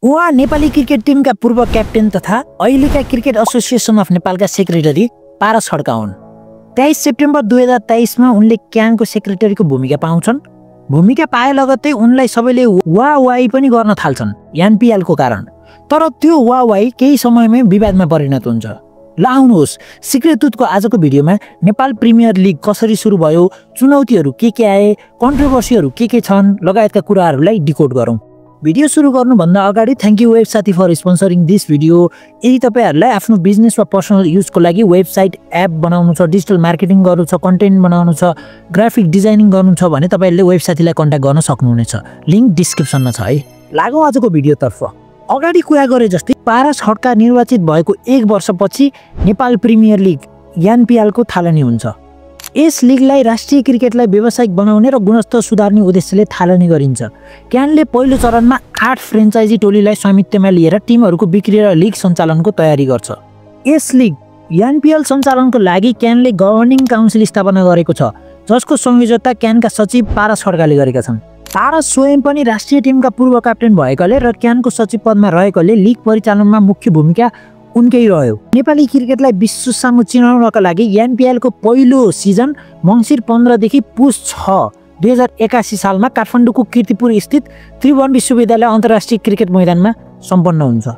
उहाँ नेपाली क्रिकेट टिमका पूर्व क्याप्टेन तथा अहिलेका क्रिकेट एसोसिएसन अफ नेपालका सेक्रेटरी पारस खड्का हुन्। 23 सेप्टेम्बर 2023मा उनले क्यानको सेक्रेटरीको भूमिका पाउँछन्। भूमिका पाए लगत्तै उनलाई सबैले वाही पनि गर्न थाल्छन् एनपिएलको कारण। तर त्यो वाही केही समयमै विवादमा परिणत हुन्छ। ल आउनुहोस् सिक्रेट दूतको आजको भिडियोमा नेपाल प्रिमियर लिग कसरी सुरु भयो, चुनौतीहरू के आए, कन्ट्रोभर्सीहरू के छन् लगायतका कुराहरूलाई डिकोड गरौँ। भिडियो सुरु गर्नुभन्दा अगाडि thank you website for sponsoring this video. यदि तपाईहरुलाई आफ्नो बिजनेस वा पर्सनल युजको लागि वेबसाइट एप बनाउनु छ, डिजिटल मार्केटिङ गर्नु छ, कन्टेन्ट बनाउनु छ, ग्राफिक डिजाइनिङ गर्नु छ भने तपाईहरुले वेबसाइटलाई कन्ट्याक्ट गर्न सक्नुहुनेछ। लिंक डिस्क्रिप्सनमा छ है। लागौँ आजको भिडियोतर्फ। अगाडि कुरा गरे जस्तै पारस खड्का निर्वाचित भएको 1 वर्षपछि नेपाल प्रिमियर लिग एनपिएल को थालनी हुन्छ। यस लिगलाई राष्ट्रिय क्रिकेटलाई व्यावसायिक बनाउने र गुणस्तर सुधार्ने उद्देश्यले थालनी गरिन्छ। क्यानले पहिलो चरणमा 8 फ्रेन्चाइजी टोलीलाई स्वामित्वमा लिएर टिमहरूको बिक्री र लिग सञ्चालनको तयारी गर्छ। यस लिग एनपिएल सञ्चालनको लागि क्यानले गभर्निङ काउन्सिल स्थापना गरेको छ, जसको संयोजकता क्यानका सचिव पारस खड्काले गरेका छन्। पारस स्वयं पनि राष्ट्रिय टिमका पूर्व क्याप्टेन भएकाले र क्यानको सचिव पदमा रहेकोले लिग परिचालनमा मुख्य भूमिका उनकै रह्यो। नेपाली क्रिकेटलाई विश्व सामु चिनाउनका लागि एनपिएल को पहिलो सिजन मङ्सिर 15 देखि पुस 6 2081 सालमा काठमाडौँको कीर्तिपुर स्थित त्रिभुवन विश्वविद्यालय अन्तर्राष्ट्रिय क्रिकेट मैदानमा सम्पन्न हुन्छ।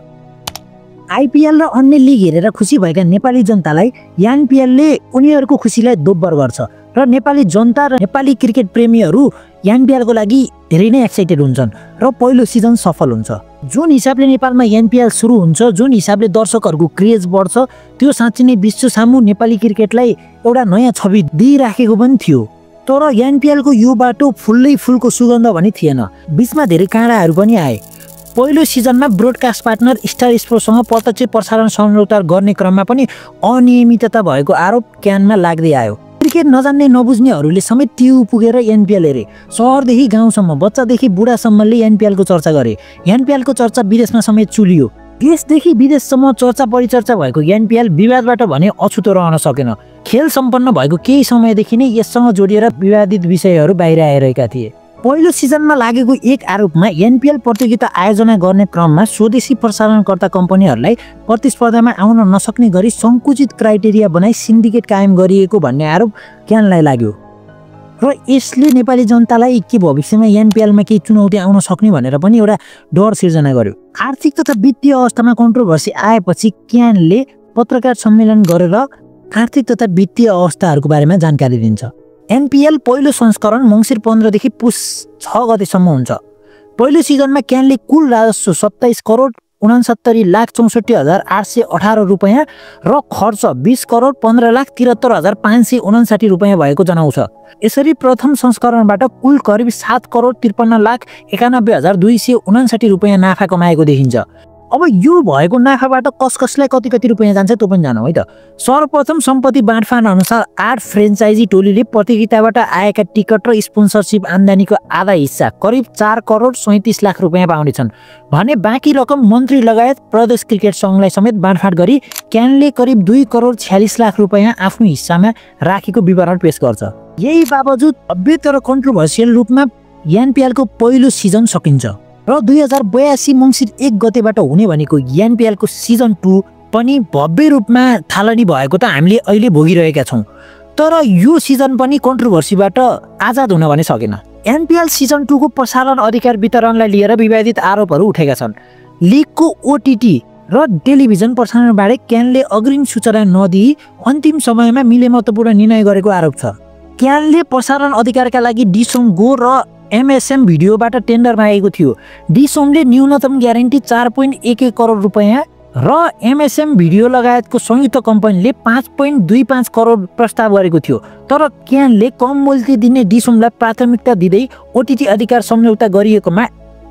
आइपिएल र अन्य लिग हेरेर खुसी भएका नेपाली जनतालाई एनपिएलले उनीहरूको खुसीलाई दोब्बर गर्छ र नेपाली जनता र नेपाली क्रिकेट प्रेमीहरू एनपिएलको लागि धेरै नै एक्साइटेड हुन्छन् र पहिलो सिजन सफल हुन्छ। जुन हिसाबले नेपालमा एनपिएल सुरु हुन्छ, जुन हिसाबले दर्शकहरूको क्रेज बढ्छ, त्यो साँच्चै नै विश्व सामु नेपाली क्रिकेटलाई एउटा नयाँ छवि दिइराखेको पनि थियो। तर एनपिएल को यो बाटो फुल्लै फुलको सुगन्ध पनि थिएन। बीचमा धेरै काँडाहरू पनि आए। पहिलो सिजनमा ब्रोडकास्ट पार्टनर स्टार स्पोर्ट्ससँग प्रत्यक्ष प्रसारण सम्झौता गर्ने क्रममा पनि अनियमितता भएको आरोप क्यानमा लाग्दै आयो। क्रिकेट नजान्ने नबुझ्नेहरूले समेत ट्यु पुगेर एनपिएल हेरे। शहरदेखि गाउँसम्म, बच्चादेखि बुढासम्मले एनपिएल को चर्चा गरे। एनपिएल को चर्चा विदेशमा समेत चुलियो। देशदेखि विदेशसम्म चर्चा परिचर्चा भएको एनपिएल विवादबाट भने अछुतो रहन सकेन। खेल सम्पन्न भएको केही समयदेखि नै यससँग जोडिएर विवादित विषयहरू बाहिर आइरहेका थिए। पहिलो सिजनमा लागेको एक आरोपमा एनपिएल प्रतियोगिता आयोजना गर्ने क्रममा स्वदेशी प्रसारणकर्ता कम्पनीहरूलाई प्रतिस्पर्धामा आउन नसक्ने गरी सङ्कुचित क्राइटेरिया बनाई सिन्डिकेट कायम गरिएको भन्ने आरोप क्यानलाई लाग्यो र यसले नेपाली जनतालाई के भविष्यमा एनपिएलमा केही चुनौती आउन सक्ने भनेर पनि एउटा डर सिर्जना गर्यो। आर्थिक तथा वित्तीय अवस्थामा कन्ट्रोभर्सी आएपछि क्यानले पत्रकार सम्मेलन गरेर आर्थिक तथा वित्तीय अवस्थाहरूको बारेमा जानकारी दिन्छ। एनपिएल पहिलो संस्करण मङ्सिर 15 देखि पुस 6 गतेसम्म हुन्छ। पहिलो सिजनमा क्यानले कुल राजस्व 27 करोड 69,64,818 रुपैयाँ र खर्च 20 करोड 15,73,559 रुपैयाँ भएको जनाउँछ। यसरी प्रथम संस्करणबाट कुल करिब 7 करोड 53,91,259 रुपैयाँ नाफा कमाएको देखिन्छ। अब यो भएको नाफाबाट कसलाई कति रुपैयाँ जान्छ त्यो पनि जानौँ है त। सर्वप्रथम सम्पत्ति बाँडफाँड अनुसार 8 फ्रेन्चाइजी टोलीले प्रतियोगिताबाट आएका टिकट र स्पोन्सरसिप आम्दानीको आधा हिस्सा करिब 4 करोड 37 लाख रुपैयाँ पाउनेछन् भने बाँकी रकम मन्त्री लगायत प्रदेश क्रिकेट सङ्घलाई समेत बाँडफाँड गरी क्यानले करिब 2 करोड 46 लाख रुपैयाँ आफ्नो हिस्सामा राखेको विवरण पेश गर्छ। यही बावजुद अवैध र कन्ट्रोभर्सियल रूपमा एनपिएल को पहिलो सिजन सकिन्छ र 2082 मङ्सिर 1 गतेबाट हुने भनेको एनपिएल को सिजन 2 पनि भव्य रूपमा थालनी भएको त हामीले अहिले भोगिरहेका छौँ। तर यो सिजन पनि कन्ट्रोभर्सीबाट आजाद हुन भने सकेन। एनपिएल सिजन 2 को प्रसारण अधिकार वितरणलाई लिएर विवादित आरोपहरू उठेका छन्। लिगको ओटिटी र टेलिभिजन प्रसारणबारे क्यानले अग्रिम सूचना नदिई अन्तिम समयमा मिलेमतोपूर्ण निर्णय गरेको आरोप छ। क्यानले प्रसारण अधिकारका लागि डिसोम गो र एमएसएम भिडियोबाट टेन्डर मागेको थियो। डिसोमले न्यूनतम ग्यारेन्टी 4.11 करोड रुपैयाँ र एमएसएम भिडियो लगायतको संयुक्त कम्पनीले 5.25 करोड प्रस्ताव गरेको थियो। तर क्यानले कम मूल्य दिने डिसोमलाई प्राथमिकता दिँदै ओटिटी अधिकार सम्झौता गरिएकोमा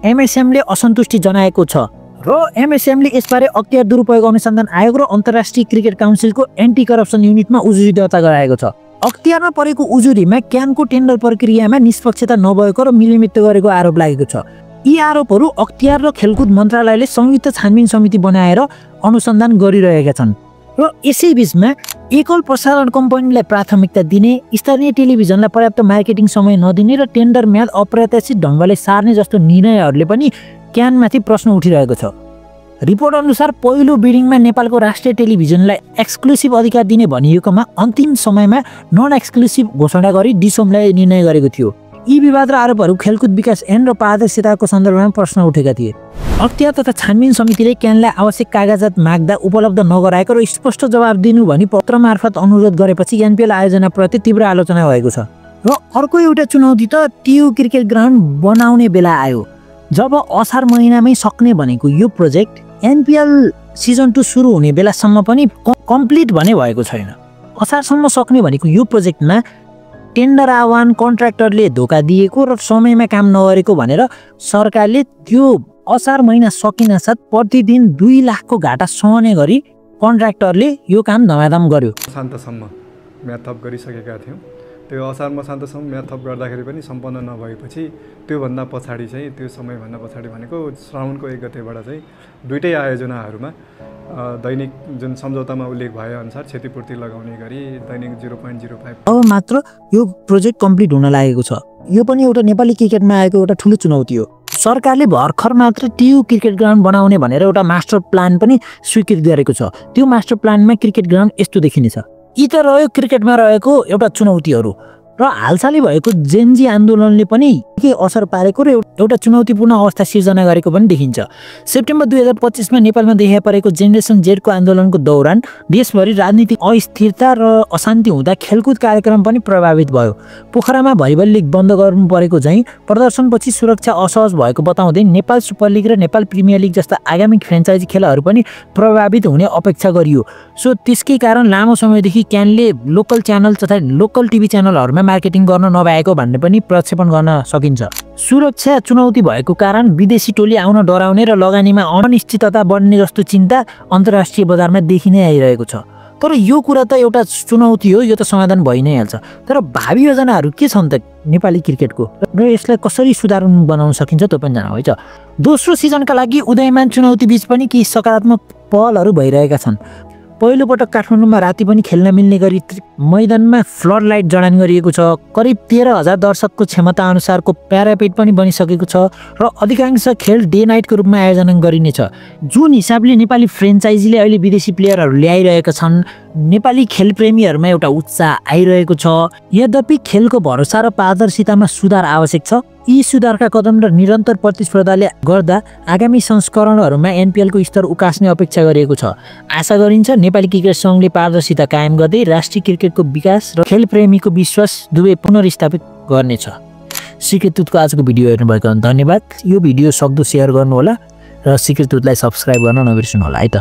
एमएसएमले असन्तुष्टि जनाएको छ र एमएसएमले यसबारे अख्तियार दुरुपयोग अनुसन्धान आयोग र अन्तर्राष्ट्रिय क्रिकेट काउन्सिलको एन्टी करप्सन युनिटमा उजुरी दर्ता गराएको छ। अख्तियारमा परेको उजुरीमा क्यानको टेन्डर प्रक्रियामा निष्पक्षता नभएको र मिलिमित गरेको आरोप लागेको छ। यी आरोपहरू अख्तियार र खेलकुद मन्त्रालयले संयुक्त छानबिन समिति बनाएर अनुसन्धान गरिरहेका छन्। र यसै बिचमा एकल प्रसारण कम्पनीलाई प्राथमिकता दिने, स्थानीय टेलिभिजनलाई पर्याप्त मार्केटिङ समय नदिने र टेन्डर म्याद अप्रत्याशित ढङ्गले सार्ने जस्तो निर्णयहरूले पनि क्यानमाथि प्रश्न उठिरहेको छ। रिपोर्ट अनुसार पहिलो बिडिङमा नेपालको राष्ट्रिय टेलिभिजनलाई एक्सक्लुसिभ अधिकार दिने भनिएकोमा अन्तिम समयमा नन एक्सक्लुसिभ घोषणा गरी डिसोमले निर्णय गरेको थियो। यी विवाद र आरोपहरू खेलकुद विकास ऐन र पारदर्शिताको सन्दर्भमा प्रश्न उठेका थिए। अख्तियार तथा छानबिन समितिले क्यानलाई आवश्यक कागजात माग्दा उपलब्ध नगराएको र स्पष्ट जवाब दिनु भनी पत्र मार्फत अनुरोध गरेपछि एनपिएल आयोजनाप्रति तीव्र आलोचना भएको छ। र अर्को एउटा चुनौती त टियु क्रिकेट ग्राउन्ड बनाउने बेला आयो। जब असार महिनामै सक्ने भनेको यो प्रोजेक्ट एनपिएल सिजन 2 सुरु हुने बेलासम्म पनि कम्प्लिट भने भएको छैन। असारसम्म सक्ने भनेको यो प्रोजेक्टमा टेन्डर आह्वान, कन्ट्र्याक्टरले धोका दिएको र समयमा काम नगरेको भनेर सरकारले त्यो असार महिना सकिनासाथ प्रतिदिन 2 लाखको घाटा सहने गरी कन्ट्र्याक्टरले यो काम धमाधम गर्यो। शान्तसम्म म्याद थप गरिसकेका थियौँ। त्यो असार मसान्तसम्म म्याद थप गर्दाखेरि पनि सम्पन्न नभएपछि त्योभन्दा पछाडि चाहिँ त्यो समयभन्दा पछाडि भनेको श्रावणको 1 गतेबाट चाहिँ दुईटै आयोजनाहरूमा दैनिक जुन सम्झौतामा उल्लेख भए अनुसार क्षतिपूर्ति लगाउने गरी दैनिक 0.05 अब मात्र यो प्रोजेक्ट कम्प्लिट हुन लागेको छ। यो पनि एउटा नेपाली क्रिकेटमा आएको एउटा ठुलो चुनौती हो। सरकारले भर्खर मात्र टियु क्रिकेट ग्राउन्ड बनाउने भनेर एउटा मास्टर प्लान पनि स्वीकृत गरेको छ। त्यो मास्टर प्लानमा क्रिकेट ग्राउन्ड यस्तो देखिनेछ। यी त रह्यो क्रिकेटमा रहेको एउटा चुनौतीहरू र हालसालै भएको जेनजी आन्दोलनले पनि के असर पारेको र एउटा चुनौतीपूर्ण अवस्था सिर्जना गरेको पनि देखिन्छ। सेप्टेम्बर 2025 मा नेपालमा देखा परेको जेनेरेसन जेडको आन्दोलनको दौरान देशभरि राजनीतिक अस्थिरता र अशान्ति हुँदा खेलकुद कार्यक्रम पनि प्रभावित भयो। पोखरामा भलिबल लिग बन्द गर्नु परेको चाहिँ प्रदर्शनपछि सुरक्षा असहज भएको बताउँदै नेपाल सुपर लिग र नेपाल प्रिमियर लिग जस्ता आगामी फ्रेन्चाइजी खेलहरू पनि प्रभावित हुने अपेक्षा गरियो। सो त्यसकै कारण लामो समयदेखि क्यानले लोकल च्यानल तथा लोकल टिभी च्यानलहरूमा मार्केटिङ गर्न नभएको भन्ने पनि प्रक्षेपण गर्न सकिन्छ। सुरक्षा चुनौती भएको कारण विदेशी टोली आउन डराउने र लगानीमा अनिश्चितता बढ्ने जस्तो चिन्ता अन्तर्राष्ट्रिय बजारमा देखि नै आइरहेको छ। तर यो कुरा त एउटा चुनौती हो, यो त समाधान भइ नै हाल्छ। तर भावी योजनाहरू के छन् त नेपाली क्रिकेटको र यसलाई कसरी सुधार बनाउन सकिन्छ त्यो पनि जान्नु है त। दोस्रो सिजनका लागि उदयमान चुनौती बीच पनि केही सकारात्मक पहलहरू भइरहेका छन्। पहिलो पटक काठमाडौँमा राति पनि खेल्न मिल्ने गरी मैदानमा फ्लड लाइट जडान गरिएको छ। करिब 13,000 दर्शकको क्षमता अनुसारको प्यारापेट पनि बनिसकेको छ र अधिकांश खेल डे नाइटको रूपमा आयोजना गरिनेछ। जुन हिसाबले नेपाली फ्रेन्चाइजीले अहिले विदेशी प्लेयरहरू ल्याइरहेका छन्, नेपाली खेलप्रेमीहरूमा एउटा उत्साह आइरहेको छ। यद्यपि खेलको भरोसा र पारदर्शितामा सुधार आवश्यक छ। यी सुधारका कदम र निरन्तर प्रतिस्पर्धाले गर्दा आगामी संस्करणहरूमा एनपिएलको स्तर उकास्ने अपेक्षा गरिएको छ। आशा गरिन्छ नेपाली क्रिकेट सङ्घले पारदर्शिता कायम गर्दै राष्ट्रिय क्रिकेटको विकास र खेलप्रेमीको विश्वास दुवै पुनर्स्थापित गर्नेछ। सिक्रेट तुतको आजको भिडियो हेर्नुभएको धन्यवाद। यो भिडियो सक्दो सेयर गर्नुहोला र सिक्रेट तुतलाई सब्स्क्राइब गर्न नबिर्सनु होला है त।